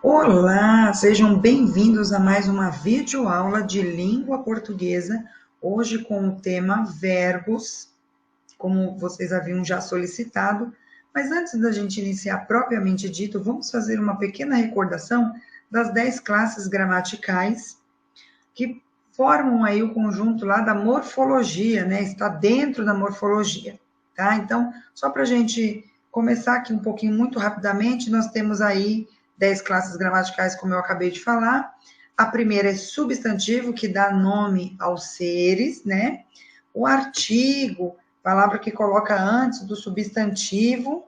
Olá, sejam bem-vindos a mais uma videoaula de língua portuguesa, hoje com o tema verbos, como vocês haviam já solicitado. Mas antes da gente iniciar propriamente dito, vamos fazer uma pequena recordação das 10 classes gramaticais que formam aí o conjunto lá da morfologia, né? Está dentro da morfologia, tá? Então, só para a gente começar aqui um pouquinho muito rapidamente, nós temos aí 10 classes gramaticais, como eu acabei de falar. A primeira é substantivo, que dá nome aos seres, né? O artigo, palavra que coloca antes do substantivo,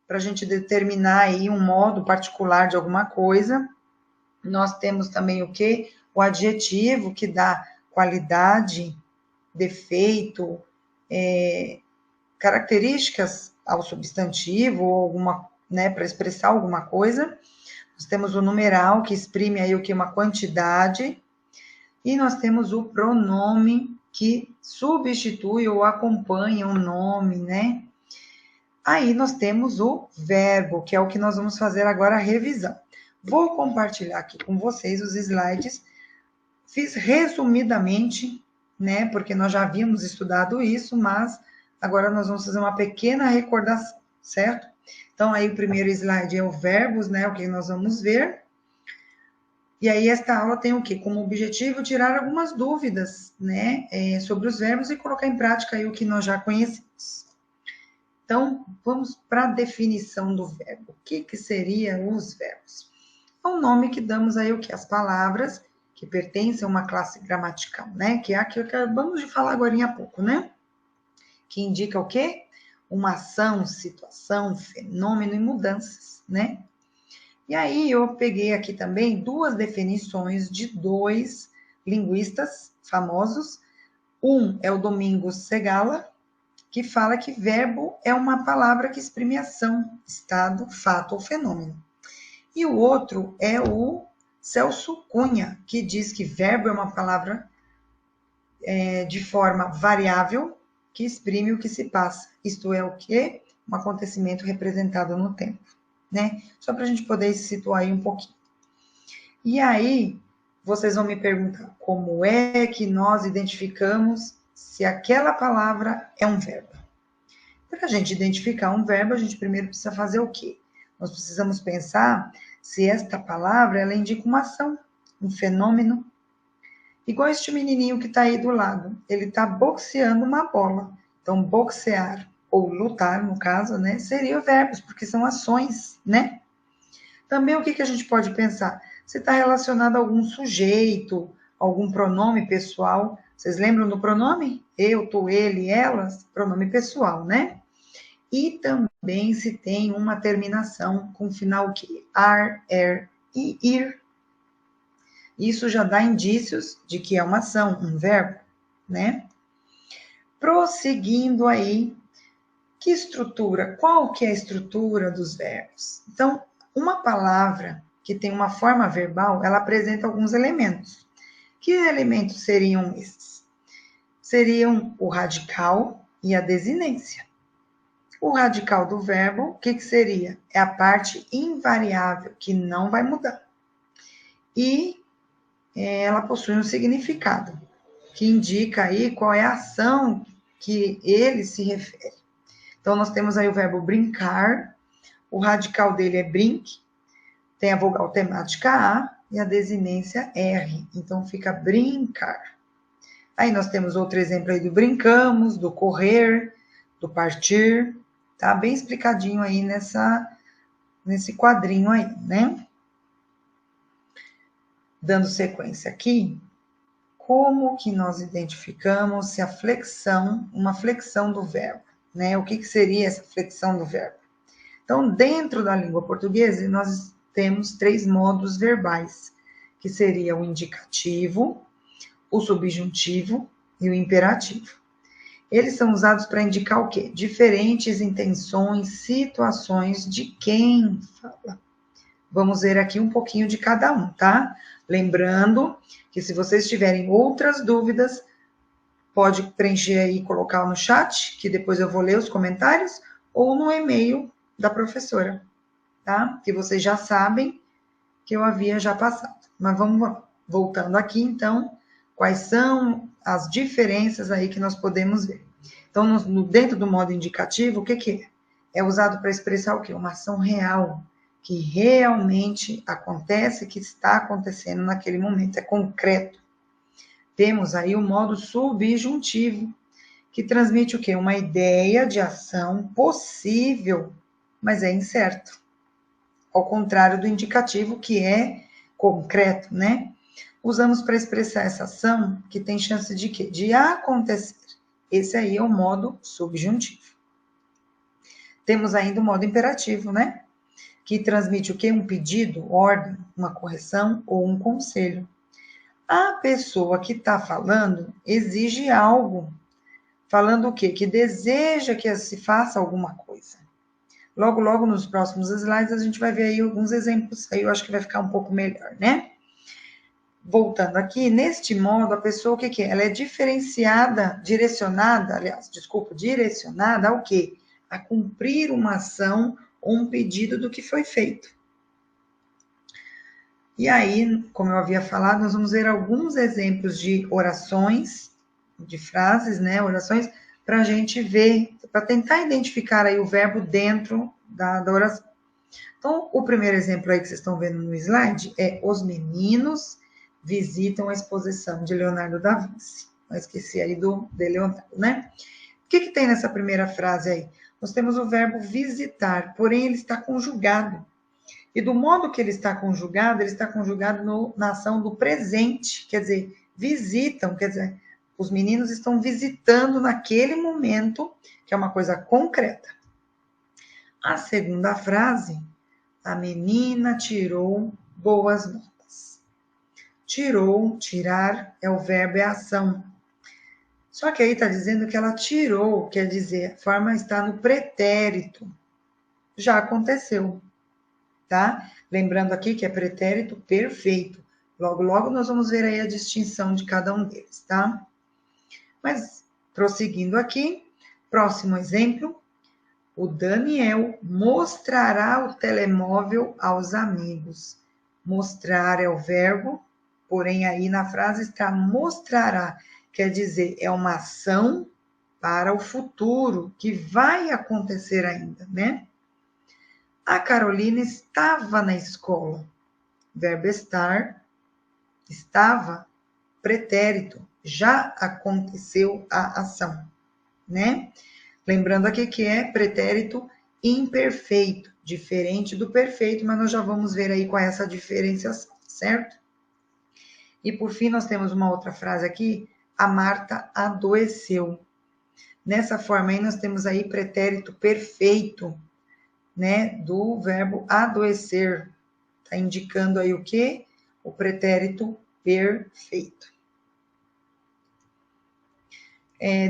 para a gente determinar aí um modo particular de alguma coisa. Nós temos também o quê? O adjetivo, que dá qualidade, defeito, características ao substantivo, ou alguma, né, para expressar alguma coisa. Nós temos o numeral, que exprime aí o que? Uma quantidade. E nós temos o pronome, que substitui ou acompanha o nome, né? Aí nós temos o verbo, que é o que nós vamos fazer agora a revisão. Vou compartilhar aqui com vocês os slides. Fiz resumidamente, né? Porque nós já havíamos estudado isso, mas agora nós vamos fazer uma pequena recordação, certo? Então, aí o primeiro slide é o verbos, né? O que nós vamos ver. E aí esta aula tem o quê? Como objetivo tirar algumas dúvidas, né? Sobre os verbos e colocar em prática aí o que nós já conhecemos. Então, vamos para a definição do verbo. O que seriam os verbos? É um nome que damos aí o que? As palavras que pertencem a uma classe gramatical, né? Que é aquilo que acabamos de falar agora há pouco, né? Que indica o quê? Uma ação, situação, fenômeno e mudanças, né? E aí eu peguei aqui também duas definições de dois linguistas famosos. Um é o Domingos Segala, que fala que verbo é uma palavra que exprime ação, estado, fato ou fenômeno. E o outro é o Celso Cunha, que diz que verbo é uma palavra de forma variável que exprime o que se passa. Isto é o quê? Um acontecimento representado no tempo, né? Só para a gente poder se situar aí um pouquinho. E aí, vocês vão me perguntar como é que nós identificamos se aquela palavra é um verbo. Para a gente identificar um verbo, a gente primeiro precisa fazer o quê? Nós precisamos pensar se esta palavra ela indica uma ação, um fenômeno. Igual este menininho que está aí do lado, ele está boxeando uma bola. Então, boxear ou lutar, no caso, né, seria verbos, porque são ações, né? Também o que a gente pode pensar? Se está relacionado a algum sujeito, algum pronome pessoal. Vocês lembram do pronome? Eu, tu, ele, elas? Pronome pessoal, né? E também se tem uma terminação com final que ar, er e ir. Isso já dá indícios de que é uma ação, um verbo, né? Prosseguindo aí, que estrutura? Qual que é a estrutura dos verbos? Então, uma palavra que tem uma forma verbal, ela apresenta alguns elementos. Que elementos seriam esses? Seriam o radical e a desinência. O radical do verbo, o que seria? É a parte invariável, que não vai mudar. E ela possui um significado, que indica aí qual é a ação que ele se refere. Então, nós temos aí o verbo brincar, o radical dele é brink, tem a vogal temática A e a desinência R. Então, fica brincar. Aí nós temos outro exemplo aí do brincamos, do correr, do partir. Tá bem explicadinho aí nesse quadrinho aí, né? Dando sequência aqui, como que nós identificamos se a flexão, uma flexão do verbo, né? O que seria essa flexão do verbo? Então, dentro da língua portuguesa, nós temos 3 modos verbais, que seria o indicativo, o subjuntivo e o imperativo. Eles são usados para indicar o quê? Diferentes intenções, situações de quem fala. Vamos ver aqui um pouquinho de cada um, tá? Lembrando que se vocês tiverem outras dúvidas, pode preencher aí e colocar no chat, que depois eu vou ler os comentários, ou no e-mail da professora, tá? Que vocês já sabem que eu havia já passado. Mas vamos voltando aqui, então, quais são as diferenças aí que nós podemos ver. Então, dentro do modo indicativo, o que é? É usado para expressar o quê? Uma ação real, que realmente acontece, que está acontecendo naquele momento, é concreto. Temos aí o modo subjuntivo, que transmite o quê? Uma ideia de ação possível, mas é incerto. Ao contrário do indicativo, que é concreto, né? Usamos para expressar essa ação que tem chance de quê? De acontecer. Esse aí é o modo subjuntivo. Temos ainda o modo imperativo, né? Que transmite o quê? Um pedido, ordem, uma correção ou um conselho. A pessoa que está falando exige algo. Falando o quê? Que deseja que se faça alguma coisa. Logo, logo nos próximos slides a gente vai ver aí alguns exemplos, aí eu acho que vai ficar um pouco melhor, né? Voltando aqui, neste modo, a pessoa, o que é? Ela é direcionada ao quê? A cumprir uma ação ou um pedido do que foi feito. E aí, como eu havia falado, nós vamos ver alguns exemplos de orações, de frases, né? Orações, para a gente ver, para tentar identificar aí o verbo dentro da oração. Então, o primeiro exemplo aí que vocês estão vendo no slide é os meninos visitam a exposição de Leonardo da Vinci. Eu esqueci aí de Leonardo, né? O que tem nessa primeira frase aí? Nós temos o verbo visitar, porém ele está conjugado. E do modo que ele está conjugado na ação do presente, quer dizer, visitam, quer dizer, os meninos estão visitando naquele momento, que é uma coisa concreta. A segunda frase, a menina tirou boas notas. Tirou, tirar, é o verbo, é a ação. Só que aí está dizendo que ela tirou, quer dizer, a forma está no pretérito. Já aconteceu, tá? Lembrando aqui que é pretérito perfeito. Logo, logo nós vamos ver aí a distinção de cada um deles, tá? Mas, prosseguindo aqui, próximo exemplo. O Daniel mostrará o telemóvel aos amigos. Mostrar é o verbo, porém aí na frase está mostrará, quer dizer, é uma ação para o futuro, que vai acontecer ainda, né? A Carolina estava na escola. Verbo estar, estava, pretérito, já aconteceu a ação, né? Lembrando aqui que é pretérito imperfeito, diferente do perfeito, mas nós já vamos ver aí qual é essa diferenciação, certo? E por fim, nós temos uma outra frase aqui, a Marta adoeceu. Nessa forma aí, nós temos aí pretérito perfeito, né, do verbo adoecer. Está indicando aí o quê? O pretérito perfeito.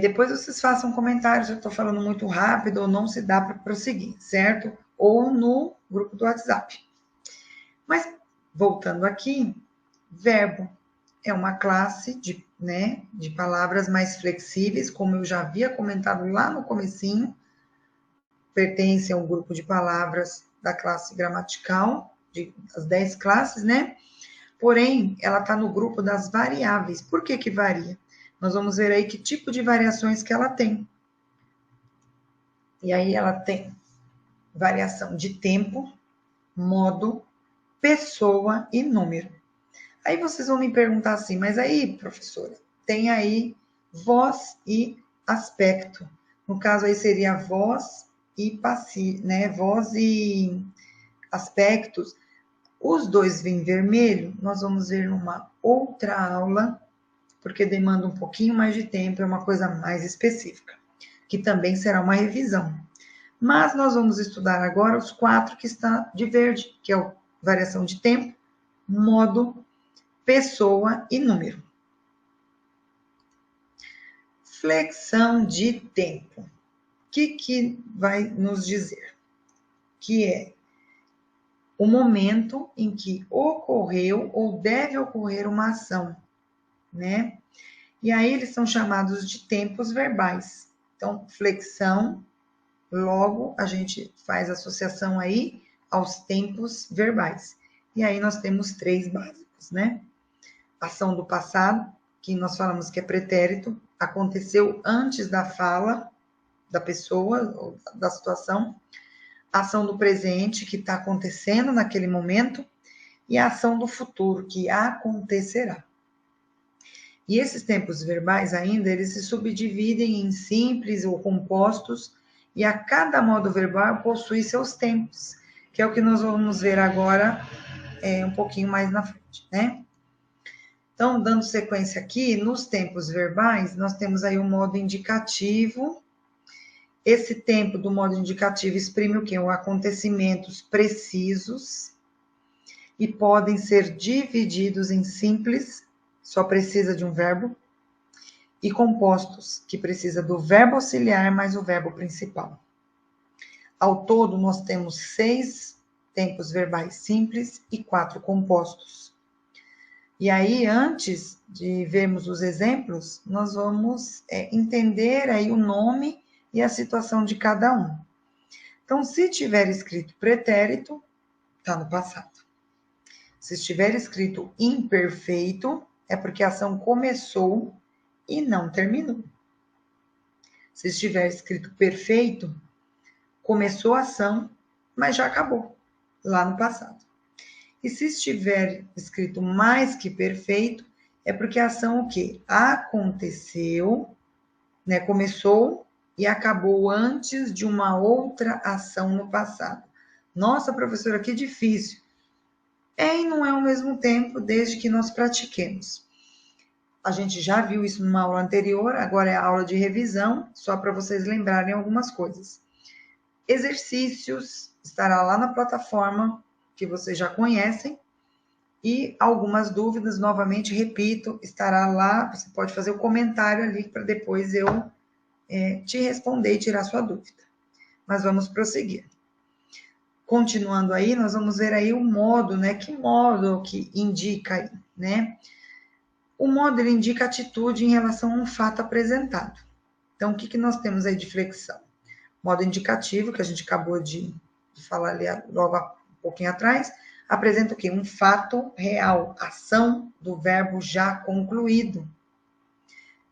Depois vocês façam comentários, eu estou falando muito rápido ou não se dá para prosseguir, certo? Ou no grupo do WhatsApp. Mas, voltando aqui, verbo é uma classe de palavras mais flexíveis, como eu já havia comentado lá no comecinho, pertence a um grupo de palavras da classe gramatical, das 10 classes, né? Porém, ela está no grupo das variáveis. Por que varia? Nós vamos ver aí que tipo de variações que ela tem. E aí ela tem variação de tempo, modo, pessoa e número. Aí vocês vão me perguntar assim, mas aí, professora, tem aí voz e aspecto. No caso aí seria voz e passivo, né? Voz e aspectos. Os dois vêm vermelho, nós vamos ver numa outra aula, porque demanda um pouquinho mais de tempo, é uma coisa mais específica, que também será uma revisão. Mas nós vamos estudar agora os 4 que está de verde, que é a variação de tempo, modo, pessoa e número. Flexão de tempo. O que vai nos dizer? Que é o momento em que ocorreu ou deve ocorrer uma ação, né? E aí eles são chamados de tempos verbais. Então, flexão, logo a gente faz associação aí aos tempos verbais. E aí nós temos 3 básicos, né? Ação do passado, que nós falamos que é pretérito, aconteceu antes da fala da pessoa, ou da situação. Ação do presente, que está acontecendo naquele momento. E a ação do futuro, que acontecerá. E esses tempos verbais ainda, eles se subdividem em simples ou compostos, e a cada modo verbal possui seus tempos, que é o que nós vamos ver agora um pouquinho mais na frente, né? Então, dando sequência aqui, nos tempos verbais, nós temos aí o modo indicativo. Esse tempo do modo indicativo exprime o quê? Os acontecimentos precisos e podem ser divididos em simples, só precisa de um verbo, e compostos, que precisa do verbo auxiliar mais o verbo principal. Ao todo, nós temos 6 tempos verbais simples e 4 compostos. E aí, antes de vermos os exemplos, nós vamos entender aí o nome e a situação de cada um. Então, se tiver escrito pretérito, está no passado. Se estiver escrito imperfeito, é porque a ação começou e não terminou. Se estiver escrito perfeito, começou a ação, mas já acabou, lá no passado. E se estiver escrito mais que perfeito, é porque a ação o quê? Aconteceu, né? Começou e acabou antes de uma outra ação no passado. Nossa, professora, que difícil. E não é ao mesmo tempo, desde que nós pratiquemos. A gente já viu isso numa aula anterior, agora é a aula de revisão, só para vocês lembrarem algumas coisas. Exercícios, estará lá na plataforma que vocês já conhecem, e algumas dúvidas, novamente, repito, estará lá, você pode fazer o comentário ali, para depois eu te responder e tirar sua dúvida. Mas vamos prosseguir. Continuando aí, nós vamos ver aí o modo, né? Que modo que indica aí, né? O modo, ele indica atitude em relação a um fato apresentado. Então, o que nós temos aí de flexão? Modo indicativo, que a gente acabou de falar ali logo um pouquinho atrás, apresenta o quê? Um fato real, ação do verbo já concluído.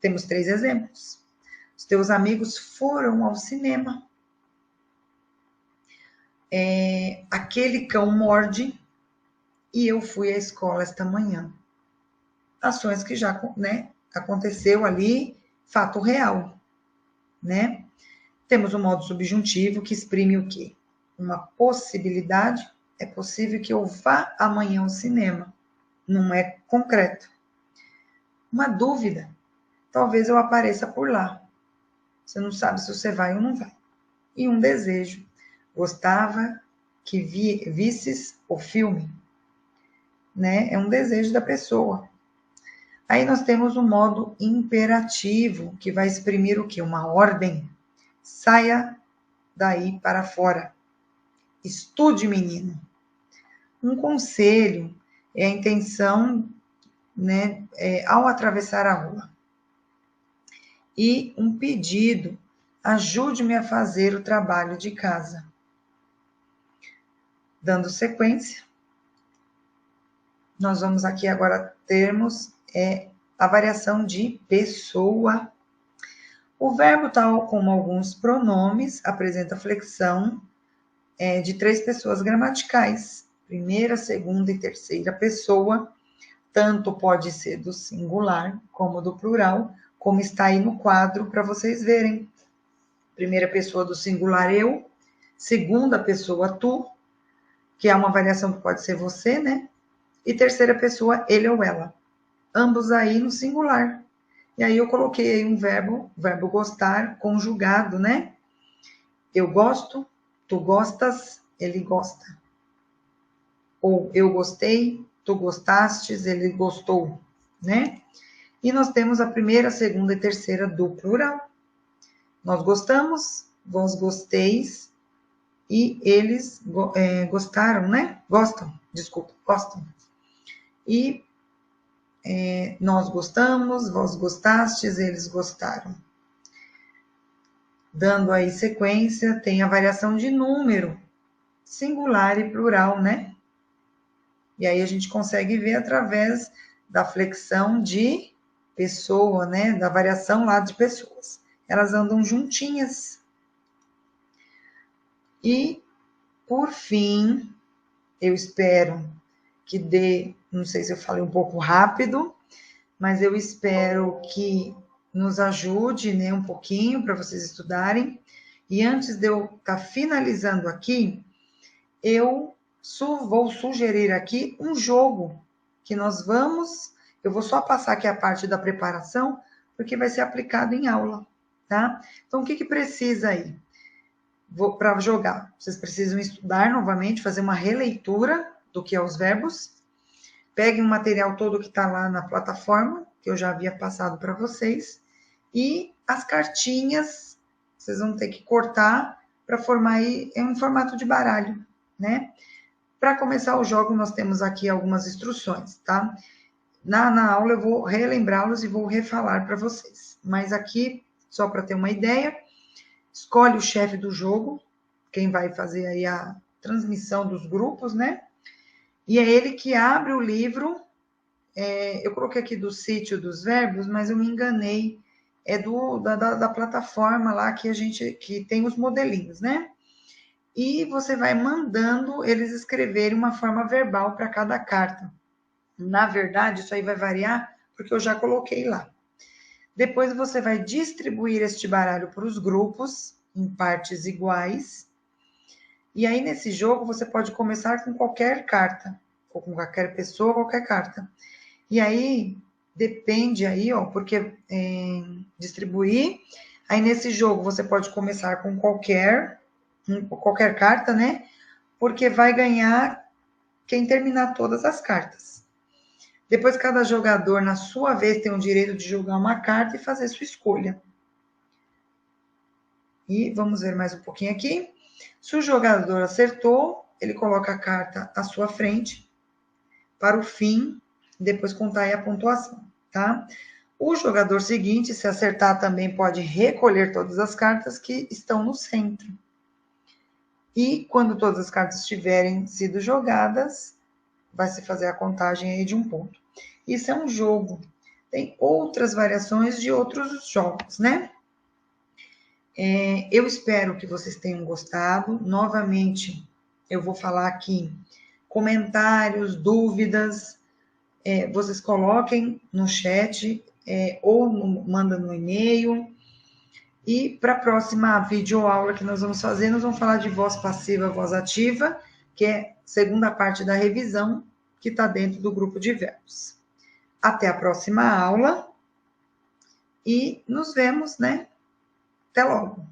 Temos 3 exemplos. Os teus amigos foram ao cinema. Aquele cão morde e eu fui à escola esta manhã. Ações que já, né, aconteceu ali, fato real, né? Temos o modo subjuntivo, que exprime o quê? Uma possibilidade. É possível que eu vá amanhã ao cinema. Não é concreto. Uma dúvida. Talvez eu apareça por lá. Você não sabe se você vai ou não vai. E um desejo. Gostava que visses o filme. Né? É um desejo da pessoa. Aí nós temos o modo imperativo, que vai exprimir o quê? Uma ordem. Saia daí para fora. Estude, menino. Um conselho é a intenção, né, ao atravessar a rua. E um pedido, ajude-me a fazer o trabalho de casa. Dando sequência, nós vamos aqui agora termos a variação de pessoa. O verbo, tal como alguns pronomes, apresenta flexão de 3 pessoas gramaticais. Primeira, segunda e terceira pessoa, tanto pode ser do singular como do plural, como está aí no quadro para vocês verem. Primeira pessoa do singular, eu. Segunda pessoa, tu, que é uma variação que pode ser você, né? E terceira pessoa, ele ou ela. Ambos aí no singular. E aí eu coloquei aí um verbo gostar, conjugado, né? Eu gosto, tu gostas, ele gosta. Ou eu gostei, tu gostastes, ele gostou, né? E nós temos a primeira, segunda e terceira do plural. Nós gostamos, vós gosteis, e eles gostaram, né? Gostam. E nós gostamos, vós gostastes, eles gostaram. Dando aí sequência, tem a variação de número, singular e plural, né? E aí a gente consegue ver através da flexão de pessoa, né? Da variação lá de pessoas. Elas andam juntinhas. E, por fim, eu espero que dê, não sei se eu falei um pouco rápido, mas eu espero que nos ajude, né, um pouquinho para vocês estudarem. E antes de eu estar finalizando aqui, eu vou sugerir aqui um jogo que eu vou só passar aqui a parte da preparação, porque vai ser aplicado em aula, tá? Então, o que precisa aí? Para jogar, vocês precisam estudar novamente, fazer uma releitura do que é os verbos. Peguem o material todo que está lá na plataforma, que eu já havia passado para vocês, e as cartinhas, vocês vão ter que cortar para formar aí em um formato de baralho, né? Para começar o jogo, nós temos aqui algumas instruções, tá? Na aula eu vou relembrá-los e vou refalar para vocês. Mas aqui, só para ter uma ideia, escolhe o chefe do jogo, quem vai fazer aí a transmissão dos grupos, né? E é ele que abre o livro. Eu coloquei aqui do sítio dos verbos, mas eu me enganei. É da plataforma lá que tem os modelinhos, né? E você vai mandando eles escreverem uma forma verbal para cada carta. Na verdade, isso aí vai variar, porque eu já coloquei lá. Depois você vai distribuir este baralho para os grupos, em partes iguais. E aí, nesse jogo, você pode começar com qualquer carta, ou com qualquer pessoa, qualquer carta. E aí, depende aí, ó, porque distribuir. Aí, nesse jogo, você pode começar com qualquer carta, né? Porque vai ganhar quem terminar todas as cartas. Depois, cada jogador, na sua vez, tem o direito de jogar uma carta e fazer sua escolha. E vamos ver mais um pouquinho aqui. Se o jogador acertou, ele coloca a carta à sua frente para o fim, depois contar aí a pontuação, tá? O jogador seguinte, se acertar, também pode recolher todas as cartas que estão no centro. E quando todas as cartas tiverem sido jogadas, vai se fazer a contagem aí de um ponto. Isso é um jogo. Tem outras variações de outros jogos, né? Eu espero que vocês tenham gostado. Novamente, eu vou falar aqui comentários, dúvidas, vocês coloquem no chat ou manda no e-mail. E para a próxima videoaula que nós vamos fazer, nós vamos falar de voz passiva, voz ativa, que é a segunda parte da revisão, que está dentro do grupo de verbos. Até a próxima aula e nos vemos, né? Até logo!